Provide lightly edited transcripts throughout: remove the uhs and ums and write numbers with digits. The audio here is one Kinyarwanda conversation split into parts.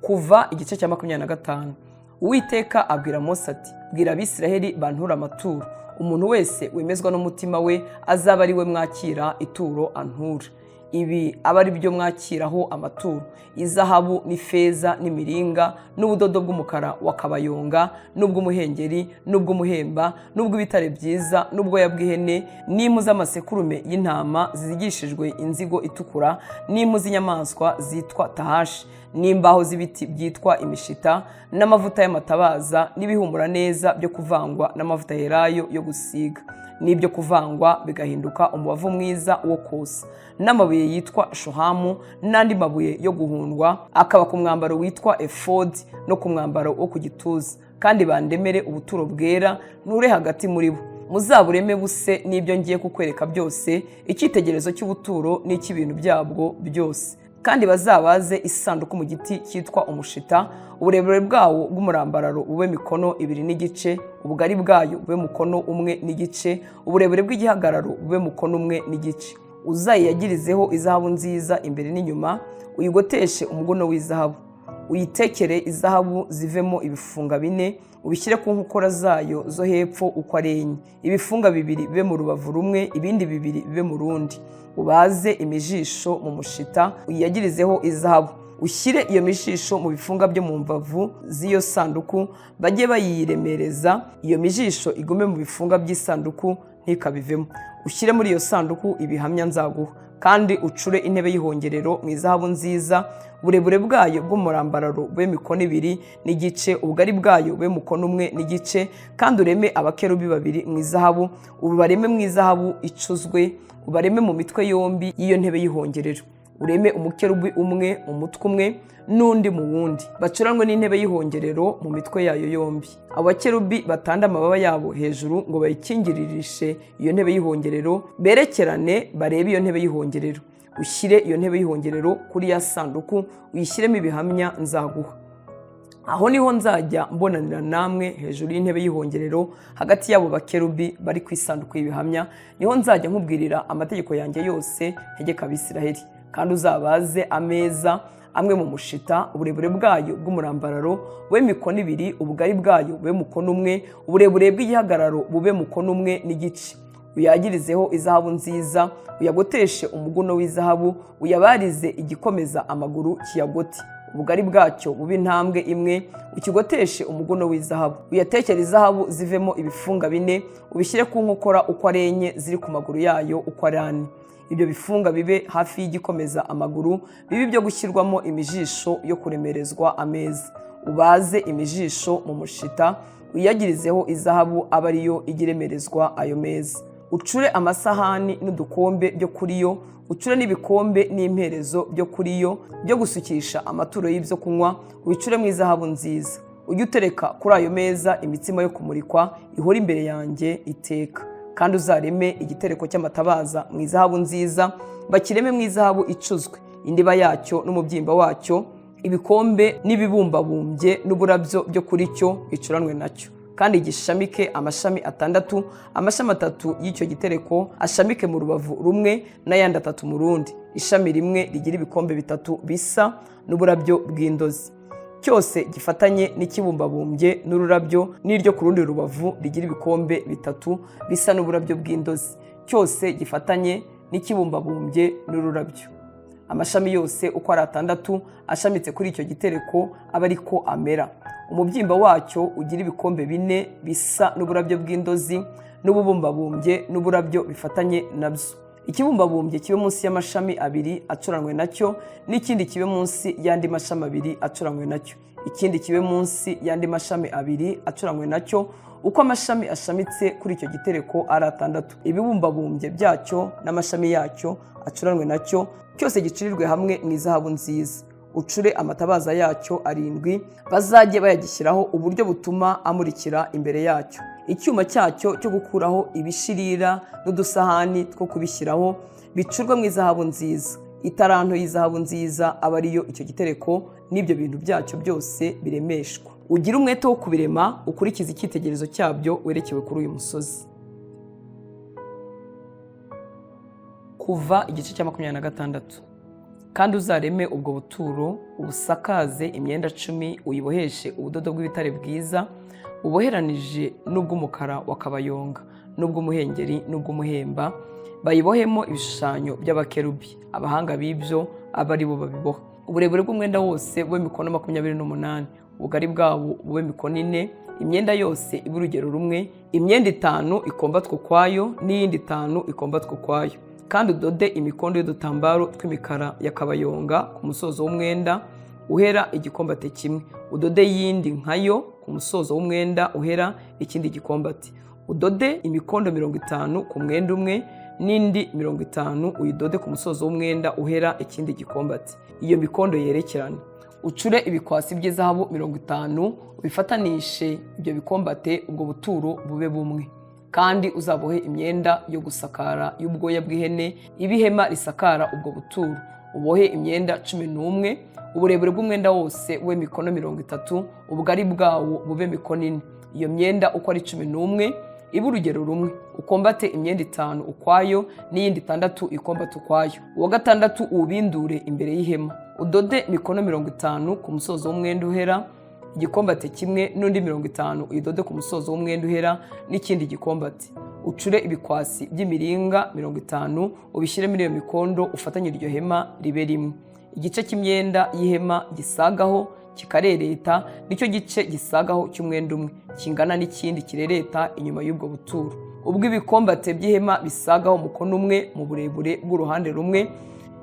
Kuva igice cya 25. Uwiteka abwira Mose ati, bwira Abisiraheli banture amaturo, umuntu wese wemezwa n'umutima we azaba ari we mwakira ituro antura. Ibi aba ari byo mwakiraho amaturo: izahabu n'ifeza n'imiringa n'ubudodo bw'umukara wa kabayonga n'ubw'umuhengeri n'ubw'umuhemba n'ubw'ibitare byiza n'ubwoya bw'ihene n'impu z'amasekurume y'intama zizigishijwe inzigo itukura n'impu z'inyamaswa zitwa tahashi n'imbaho z'ibiti byitwa imishita n'amavuta y'amatabaza n'ibihumura neza byo kuvangwa n'amavuta yerayo yo gusiga n'ibyo kuvangwa bigahinduka umubavu mwiza wo kosa, n'amabuye yitwa shohamu n'andi mabuye yo guhundwa akaba ku mwambaro witwa efodi no ku mwambaro wo ku gituza. Kandi bandemere ubuturo bwera nture hagati muri bo, muzabureme buse n'ibyo ngiye kukwereka byose, icyitegererezo cy'ubuturo n'icy'ibintu byabwo byose. Kandi bazabaze isanduku mu giti cyitwa umushita, uburebure bwawo bw'umurambararo bube mikono 2 n'igice, ubugari bwayo bube mukono 1 n'igice, uburebure bw'igihagararo bube mukono 1 n'igice. Uzayiyagirizeho izahabu nziza imbere n'inyuma, uyigoteshe umugono w'izahabu. Uyitekere izahabu zivemo ibifunga 4, ubishyire ku nkokora zayo zo hepfo uko ari 4. Ibifunga 2 bibe mu rubavu rumwe, ibindi 2 bibe mu rundi. Ubaze imijisho mu mushita, uyiyagirizeho izahabu. Ushyire iyo mijisho mu bifunga byo mu mbavu z'iyo sanduku, bajye bayiremereza. Iyo mijisho igume mu bifunga by'isanduku ntikabivemo. Ushyire muri iyo sanduku ibihamya nzaguha. Kandi ucure intebe y'ihongerero mu izahabu nziza, uburebure bwayo bw'umurambararo bube mikono 2 n'igice, ubugari bwayo bube mukono 1 n'igice. Kandi ureme abakerubi 2 mu izahabu, ubareme mu izahabu icuzwe, ubareme mu mitwe yombi y'iyo ntebe y'ihongerero. Ureme umukerubi umwe mu mutwe umwe n'undi mu wundi, bacuranwe n'intebe y'ihongerero mu mitwe yayo yombi. Abakerubi batanda amababa yabo hejuru ngo bayikingiririshe iyo ntebe y'ihongerero, berekerane barebe iyo ntebe y'ihongerero. Ushyire iyo ntebe y'ihongerero kuri ya sanduku, uyishyiremo ibihamya nzaguha. Aho niho nzajya mbonanira namwe hejuru y'intebe y'ihongerero, hagati y'abo bakerubi bari ku isanduku y'ibihamya, niho nzajya nkubwirira amategeko yanjye yose ntegeka Abisiraheli. Kandi uzabaze ameza amwe mu mushita, uburebure bwayo bw'umurambararo bube mikono 2, ubugari bwayo bube mukono 1, uburebure bw'igihagararo bube mukono 1 n'igice. Uyagirizeho izahabu nziza, uyagoteshe umuguno w'izahabu, uyabarize igikomeza amaguru kiyagoti. Ubugari bwacyo bube intambwe 1, ukigoteshe umuguno w'izahabu. Uyatekere izahabu zivemo ibifunga 4, ubishyire ku nkokora uko ari 4 ziri ku maguru yayo uko ari 4. Ibyo bifunga bibe hafi y'igikomeza amaguru, bibe byo gushyirwamo imijisho yo kuremerezwa ameza. Ubaze imijisho mu mushita, uyagirizeho izahabu aba ariyo igiremerezwa ayo meza. Ucure amasahani n'udukombe byo kuri yo, ucure n'ibikombe n'imperezo byo kuri yo byo gusukisha amaturo y'ibyo kunywa, ubicure mu izahabu nziza. Ujye utereka kuri ayo meza imitsima yo kumurikwa ihora imbere yanjye iteka. Kandi uzareme igitereko cy'amatabaza mu izahabu nziza, bakireme mu izahabu icuzwe, indiba yacyo n'umubyimba wacyo, ibikombe n'ibibumbabumbye n'uburabyo byo kuri cyo bicuranwe nacyo. Kandi gishamike amashami 6, amashami 3 y'icyo gitereko ashamike mu rubavu rumwe n'ayandi 3 mu rundi. Ishami rimwe rigira ibikombe 3 bisa n'uburabyo bw'indozi, cyose gifatanye n'ikibumbabumbye n'ururabyo, n'iryo ku rundi rubavu rigira ibikombe 3 bisa n'uburabyo bw'indozi, cyose gifatanye n'ikibumbabumbye n'ururabyo. Amashami yose uko ari 6 ashamitse kuri icyo gitereko aba ariko amera. Umubyimba wacyo ugira ibikombe 4 bisa n'uburabyo bw'indozi n'ububumbabumbye n'uburabyo bifatanye nabyo. Ikibumbabumbye kibe munsi y'amashami 2 acuranwe nacyo, n'ikindi kibe munsi y'andi mashami 2 acuranwe nacyo, ikindi kibe munsi y'andi mashami 2 acuranwe nacyo. Uko amashami ashamitse kuri icyo gitereko ari 6, ibibumbabumbye byacyo n'amashami yacyo acuranwe nacyo, cyose gicurirwe hamwe mu izahabu nziza. Ucure amatabaza yacyo 7, bazajye bayagishyiraho uburyo butuma amurikira imbere yacyo. Icyuma cyacyo cyo gukuraho ibishirira n'udusahani two kubishyiraho bicurwa mu izahabu nziza. Itaranto y'izahabu nziza aba ariyo icyo gitereko n'ibyo bintu byacyo byose biremeshwa. Ugire umwete wo kubirema, ukurikiza icyitegererezo cyabyo werekewe kuri uyu musozi. Kuva igice cya 26. kandi uzareme ubwo buturo ubusakaze imyenda 10 uyiboheshe ubudodo bw'ibitare bwiza buboheranije n'ubw'umukara wa kabayonga n'ubw'umuhengeri n'ubw'umuhemba, bayibohemo ibishushanyo by'abakerubi. Abahanga b'ibyo aba ari bo babiboha. Uburebure bw'umwenda wose bube mikono 28, ubugari bwawo bube mikono 4, imyenda yose ibe urugero rumwe, imyenda 5 ikombatwe ukwayo n'iyindi 5 ikombatwe ukwayo. Kandi udode imikondo y'udutambaro tw'imikara ya kabayonga ku musozo w'umwenda uhera igikombate kimwe, udode yindi nkayo ku musozo w'umwenda uhera ikindi gikombate. Udode imikondo 50 ku mwenda umwe n'indi 50 uyidode ku musozo w'umwenda uhera ikindi gikombate. Iyo mikondo yerekerane. Ucure ibikwasi by'izahabu 50 ubifatanishe ibyo bikombate, ubwo buturo bube bumwe. Kandi uzabohe imyenda yo gusakara y'ubwoya bw'ihene ibihema risakara ubwo buturo. Ubohe imyenda 11, uburebure bw'umwenda wose bube mikono 30, ubugari bwawo bube mikono 4. Iyo myenda uko ari 11 ibe urugero rumwe. Ukombate imyenda 5 ukwayo n'iyindi 6 ikombate ukwayo. Uwa gatandatu ubindure imbere y'ihema. Udode mikono 50 ku musozo w'umwenda uhera igikombate kimwe n'undi 50 uyidode ku musozo w'umwenda uhera n'ikindi gikombate. Ucure ibikwasi by'imiringa 50 ubishyire muri iyo mikondo ufatanye iryo hema ribe rimwe. Igice cy'imyenda y'ihema gisagaho kikarereta nicyo gice gisagaho cy'umwenda umwe kingana n'ikindi kirereta inyuma y'ubwo buturo. Ubwo ibikombate by'ihema bisagaho mukono umwe mu burebure bw'uruhande rumwe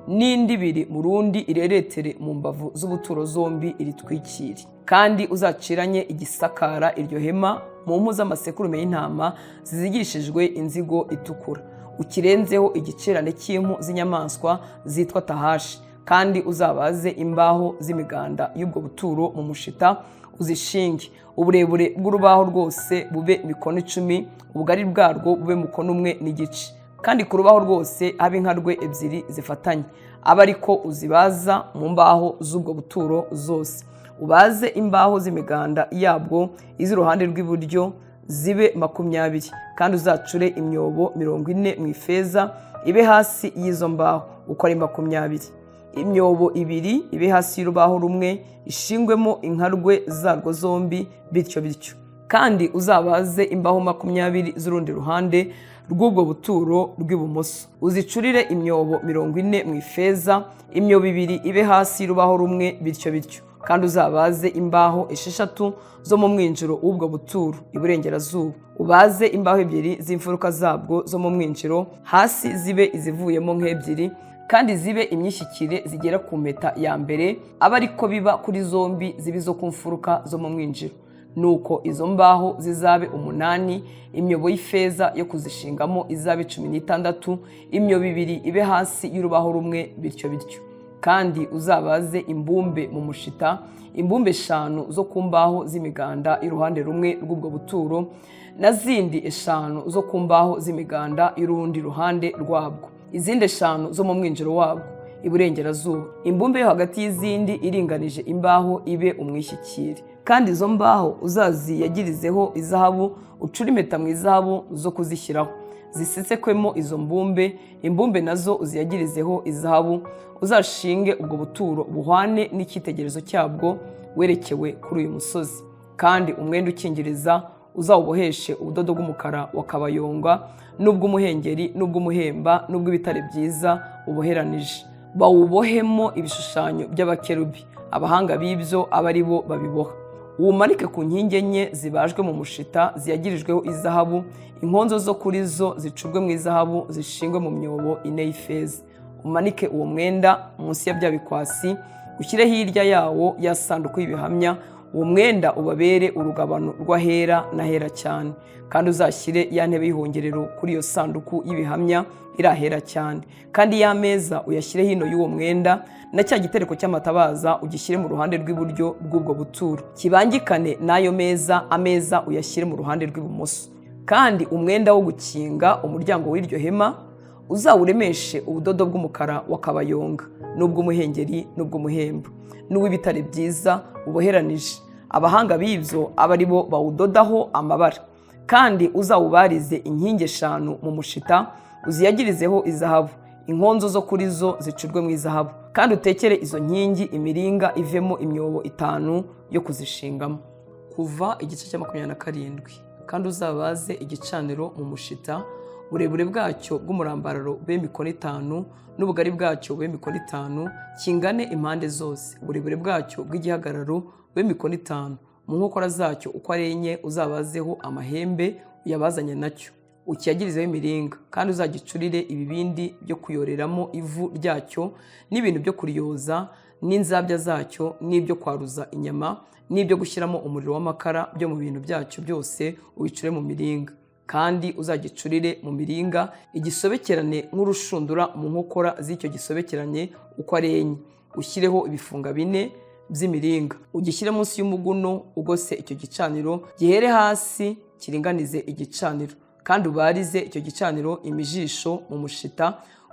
n'indi biri mu rundi ireretere mu mbavu z'ubuturo zombi iritwikiri. Kandi uzaciranye igisakara iryo hema mu mpu z'amasekurume y'intama zizigishijwe inzigo itukura. Ukirenzeho igicirane cy'impu z'inyamaswa zitwa tahashi. Kandi uzabaze imbaho z'imiganda y'ubwo buturo mu mushita uzishinge. Uburebure bw'urubaho rwose bube mikono 10, ubugari bwarwo bube mukono 1 n'igice. Kandi ku rubaho rwose habe inkarwe 2 zifatanye, aba ariko uzibaza mu mbaho z'ubwo buturo zose. Ubaze imbaho z'imiganda yabwo iz'uruhande rw'iburyo zibe 20. Kandi uzacure imyobo 40 mu ifeza ibe hasi y'izo mbaho uko ari 20. Imyobo 2 ibe hasi y'urubaho rumwe ishingwemo inkarwe zarwo zombi bityo bityo. Kandi uzabaze imbaho 20 z'urundi ruhande rw'ubwo buturo rw'ibumoso. Uzicurire imyobo 40 mu ifeza, imyobo 2 ibe hasi y'urubaho rumwe bityo bityo. Kandi uzabaze imbaho 6 zo mu mwinjiro w'ubwo buturo iburengerazuba. Ubaze imbaho 2 z'imfuruka zabwo zo mu mwinjiro hasi zibe izivuyemo nk'ebyiri, kandi zibe imyishyikire zigera ku mpeta ya mbere, aba ariko biba kuri zombi zibe zo ku mfuruka zo mu mwinjiro. Nuko izo mbaho zizabe 8, imyobo y'ifeza yo kuzishingamo izabe 16, imyobo 2 ibe hasi y'urubaho rumwe bityo bityo. Kandi uzabaze imbumbe mu mushita, imbumbe 5 zo ku mbaho z'imiganda iruhande rumwe rw'ubwo buturo, na zindi 5 zo ku mbaho z'imiganda irundi ruhande rwabwo, izindi 5 zo mu mwinjiro wabwo iburengerazuba. Imbumbe yo hagati y'izindi iringanije imbaho ibe umwishyikire. Kandi izo mbaho uzaziyagirizeho izahabu, ucure impeta mu izahabu zo kuzishyiraho zisesekwemo izo mbumbe. Imbumbe nazo uziyagirizeho izahabu. Uzashinge ubwo buturo buhwane n'icyitegerezo cyabwo werekewe kuri uyu musozi. Kandi umwenda ukingiriza uzawuboheshe ubudodo bw'umukara wa kabayonga n'ubw'umuhengeri n'ubw'umuhemba n'ubw'ibitare byiza uboheranije. Bawubohemo ibishushanyo by'abakerubi. Abahanga b'ibyo aba ari bo babiboha. Uwumanike ku nkingi enye zibajwe mu mushita ziyagirijweho izahabu, inkonzo zo kuri zo zicurwe mu izahabu zishingwe mu myobo 4 y'ifeza. Umanike uwo mwenda munsi ya bya bikwasi, ushyire hirya yawo ya sanduku y'ibihamya. Uwo mwenda ubabere urugabano rw'ahera n'ahera cyane. Kandi uzashyire ya ntebe y'ihongerero kuri iyo sanduku y'ibihamya irahera cyane. Kandi ya meza uyashyire hino y'uwo mwenda, na cya gitereko cy'amatabaza ugishyire mu ruhande rw'iburyo bw'ubwo buturo. Kibangikane n'ayo meza, ameza uyashyire mu ruhande rw'ibumoso. Kandi umwenda wo gukinga umuryango w'iryo hema uzawuremeshe ubudodo bw'umukara wa kabayonga n'ubw'umuhengeri n'ubw'umuhemba n'uw'ibitare byiza uboheranije. Abahanga b'ibyo aba ari bo bawudodaho amabara. Kandi uzawubarize inkingi 5 mu mushita uziyagirizeho izahabu, inkonzo zo kuri zo zicurwe mu izahabu. kandi utekere izo nkingi imiringa ivemo imyobo 5 yo kuzishingamo. Kuva igice cya 27. Kandi uzabaze igicaniro mu mushita, uburebure bwacyo bw'umurambararo bube mikono 5 n'ubugari bwacyo bube mikono 5, kingane impande zose. Uburebure bwacyo bw'igihagararo bube mikono 5. Mu nkokora zacyo uko ari enye uzabazeho amahembe uyabazanye nacyo, ukiyagirizeho imiringa. Kandi uzagicurire ibibindi byo kuyoreramo ivu ryacyo n'ibintu byo kuriyoza n'inzabya zacyo n'ibyo kwaruza inyama n'ibyo gushyiramo umuriro w'amakara byo mu bintu byacyo byose ubicure mu miringa. Kandi uzagicurire mu miringa igisobekerane nk'urushundura mu nkokora z'icyo gisobekeranye uko ari enye. Ushyireho ibifunga 4 by'imiringa, ugishyire munsi y'umuguno ugose icyo gicaniro, gihere hasi kiringanize igicaniro. Kandi ubarize icyo gicaniro imijisho mu mushita,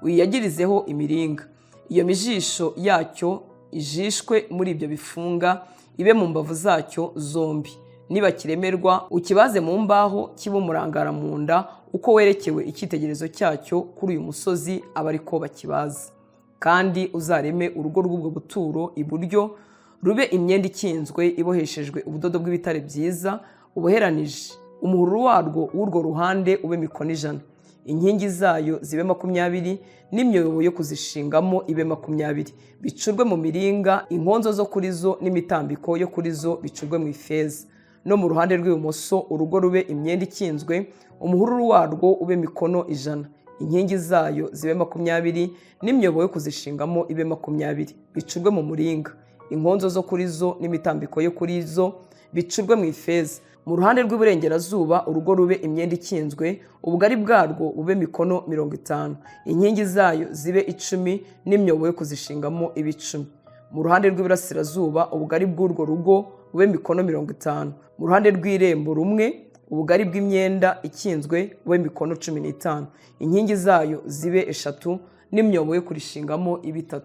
uyiyagirizeho imiringa. Iyo mijisho yacyo ijishwe muri ibyo bifunga, ibe mu mbavu zacyo zombi. Niba kiremerwa ukibaze mu mbaho, kibe umurangara mu nda uko werekewe icyitegerezo cyacyo kuri uyu musozi aba ariko bakibaza. Kandi uzareme urugo rw'ubwo buturo iburyo rube imyenda ikinzwe iboheshejwe ubudodo bw'ibitare byiza uboheranije. Umuhururu warwo w'urwo ruhande ube mikono 100. Inkingi zayo zibe 20 n'imyobo yo kuzishingamo ibe 20. Bicurwe mu miringa, inkonzo zo kuri zo n'imitambiko yo kuri zo bicurwe mu ifeza. No mu ruhande rw'ibumoso urugo rube imyenda ikinzwe, umuhururu warwo ube mikono 100. Inkingi zayo zibe 20 n'imyobo yo kuzishingamo ibe 20. Bicurwe mu muringa, inkonzo zo kuri zo n'imitambiko yo kuri zo bicurwe mu ifeza. Mu ruhande rw'iburengerazuba urugo rube imyenda ikinzwe, ubugari bwarwo bube mikono 50. Inkingi zayo zibe 10 n'imyobo yo kuzishingamo ibe 10. Mu ruhande rw'iburasirazuba ubugari bw'urwo rugo bube mikono 50. Mu ruhande rw'irembo rumwe ubugari bw'imyenda ikinzwe bube mikono 15. Inkingi zayo zibe 3 n'imyobo yo kurishingamo ibe 3.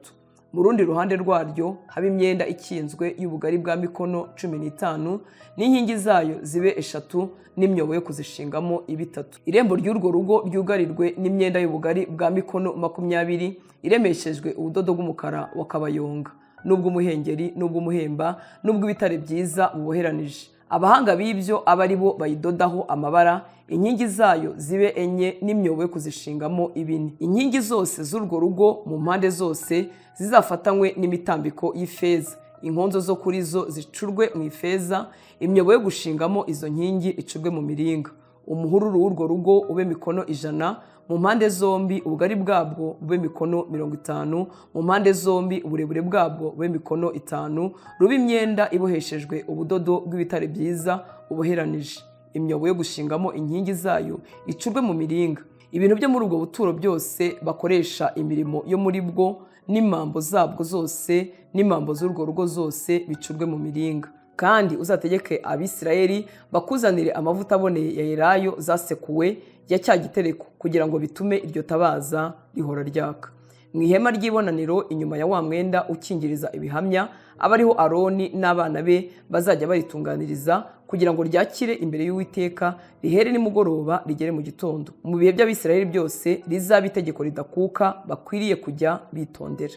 Mu rundi ruhande rwaryo haba imyenda ikinzwe y'ubugari bwa mikono 15 n'inkingi zayo zibe 3 n'imyobo yo kuzishingamo ibe 3. Irembo ry'urwo rugo ryugarirwe n'imyenda y'ubugari bwa mikono 20 iremeshejwe ubudodo bw'umukara wa kabayonga n'ubw'umuhengeri n'ubw'umuhemba n'ubw'ibitare byiza buboheranije. Abahanga b'ibyo aba ari bo bayidodaho amabara. Inkingi zayo zibe enye n'imyobo yo kuzishingamo ibine. Inkingi zose z'urwo rugo mu mpande zose zizafatanywe n'imitambiko y'ifeza. Inkonzo zo kuri zo zicurwe mu ifeza, imyobo yo gushingamo izo nkingi icurwe mu miringa. Umuhururu w'urwo rugo ube mikono 100, mu mpande zombi ubugari bwabwo bube mikono 50, mu mpande zombi uburebure bwabwo bube mikono 5, rube imyenda iboheshejwe ubudodo bw'ibitare byiza uboheranije. Imyobo yo gushingamo inkingi zayo icurwe mu miringa. Ibintu byo muri ubwo buturo byose bakoresha imirimo yo muri bwo n'imambo zabwo zose n'imambo z'urwo rugo zose bicurwe mu miringa. Kandi uzategeke Abisirayeli bakuzanire amavuta aboneye ya elayo zasekuwe ya cya gitereko, kugira ngo bitume iryo tabaza rihora ryaka. Mu ihema ry'ibonaniro inyuma ya wa mwenda ukingiriza ibihamya, abariho Aroni n'abana be bazajya baritunganiriza, kugira ngo ryakire imbere y'Uwiteka, rihere nimugoroba rigere mu gitondo. Mu bihe by'Abisirayeli byose rizaba itegeko ridakuka bakwiriye kujya bitondera.